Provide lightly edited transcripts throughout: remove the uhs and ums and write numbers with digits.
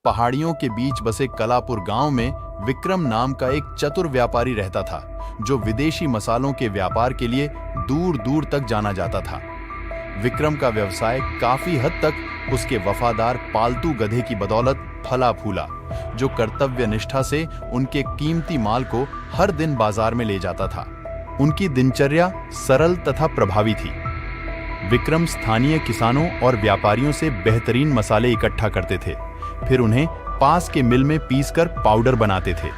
पहाड़ियों के बीच बसे कलापुर गांव में विक्रम नाम का एक चतुर व्यापारी रहता था, जो विदेशी मसालों के व्यापार के लिए दूर दूर तक जाना जाता था। विक्रम का व्यवसाय काफी हद तक उसके वफादार पालतू गधे की बदौलत फला फूला, जो कर्तव्य निष्ठा से उनके कीमती माल को हर दिन बाजार में ले जाता था। उनकी दिनचर्या सरल तथा प्रभावी थी। विक्रम स्थानीय किसानों और व्यापारियों से बेहतरीन मसाले इकट्ठा करते थे, फिर उन्हें पास के मिल में पीसकर पाउडर बनाते थे।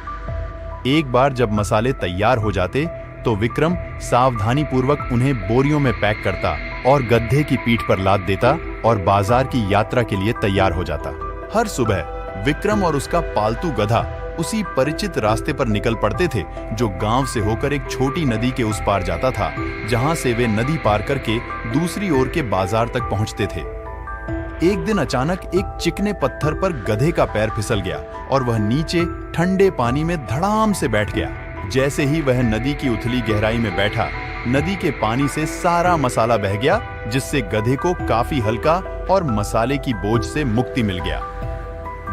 एक बार जब मसाले तैयार हो जाते तो विक्रम सावधानीपूर्वक उन्हें बोरियों में पैक करता और गधे की पीठ पर लाद देता और बाजार की यात्रा के लिए तैयार हो जाता। हर सुबह विक्रम और उसका पालतू गधा उसी परिचित रास्ते पर निकल पड़ते थे, जो गांव से होकर एक छोटी नदी के उस पार जाता था, जहां से वे नदी पार करके दूसरी ओर के बाजार तक पहुंचते थे। एक दिन अचानक एक चिकने पत्थर पर गधे का पैर फिसल गया और वह नीचे ठंडे पानी में धड़ाम से बैठ गया। जैसे ही वह नदी की उथली गहराई में बैठा, नदी के पानी से सारा मसाला बह गया, जिससे गधे को काफी हल्का और मसाले की बोझ से मुक्ति मिल गया।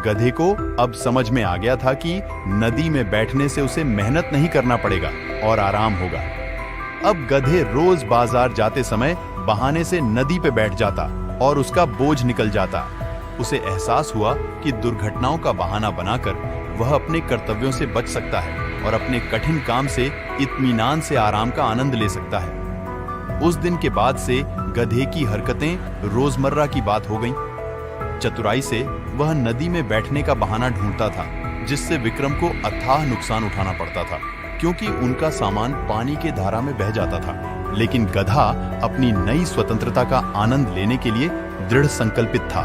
गधे को अब समझ में आ गया था कि नदी में बैठने से उसे मेहनत नहीं करना पड़ेगा और आराम होगा। अब गधे रोज बाजार जाते समय बहाने से नदी पे बैठ जाता और उसका बोझ निकल जाता। उसे एहसास हुआ कि दुर्घटनाओं का बहाना बनाकर वह अपने कर्तव्यों से बच सकता है और अपने कठिन काम से इत्मीनान से आराम का आनंद ले सकता है। उस दिन के बाद से गधे की हरकतें रोजमर्रा की बात हो गईं। चतुराई से वह नदी में बैठने का बहाना ढूंढता था, जिससे विक्रम को अथाह नुकसान उठाना पड़ता था, क्योंकि उनका सामान पानी के धारा में बह जाता था। लेकिन गधा अपनी नई स्वतंत्रता का आनंद लेने के लिए दृढ़ संकल्पित था।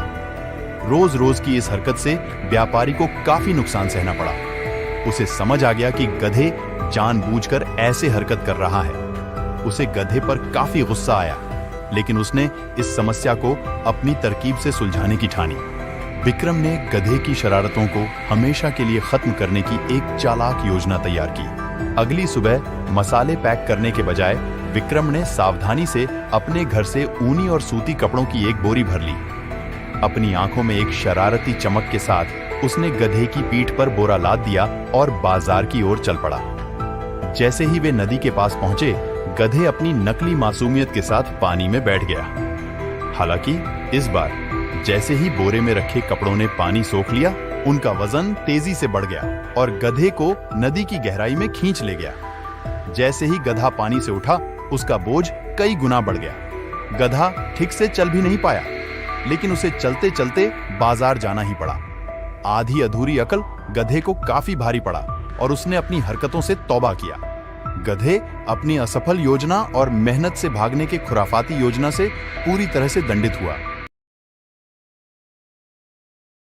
रोज रोज की इस हरकत से व्यापारी को काफी नुकसान सहना पड़ा। उसे समझ आ गया कि गधे जानबूझकर ऐसे हरकत कर रहा है। उसे गधे पर काफी गुस्सा आया, लेकिन उसने इस समस्या को अपनी तरकीब से सुलझाने की ठानी। विक्रम ने गधे की शरारतों को हमेशा के लिए खत्म करने की एक चालाक योजना तैयार की। अगली सुबह मसाले पैक करने के बजाय विक्रम ने सावधानी से अपने घर से ऊनी और सूती कपड़ों की एक बोरी भर ली। अपनी आंखों में एक शरारती चमक के साथ उसने गधे की पीठ पर बोरा लाद दिया और बाजार की ओर चल पड़ा। जैसे ही वे नदी के पास पहुंचे, गधे अपनी नकली मासूमियत के साथ पानी में बैठ गया। हालांकि इस बार जैसे ही बोरे में रखे कपड़ों ने पानी सोख लिया, उनका वजन तेजी से बढ़ गया और गधे को नदी की गहराई में खींच ले गया। जैसे ही गधा पानी से उठा, उसका बोझ कई गुना बढ़ गया। गधा ठीक से चल भी नहीं पाया, लेकिन उसे चलते चलते बाजार जाना ही पड़ा। आधी अधूरी अकल गधे को काफी भारी पड़ा और उसने अपनी हरकतों से तौबा किया। गधे अपनी असफल योजना और मेहनत से भागने के खुराफाती योजना से पूरी तरह से दंडित हुआ।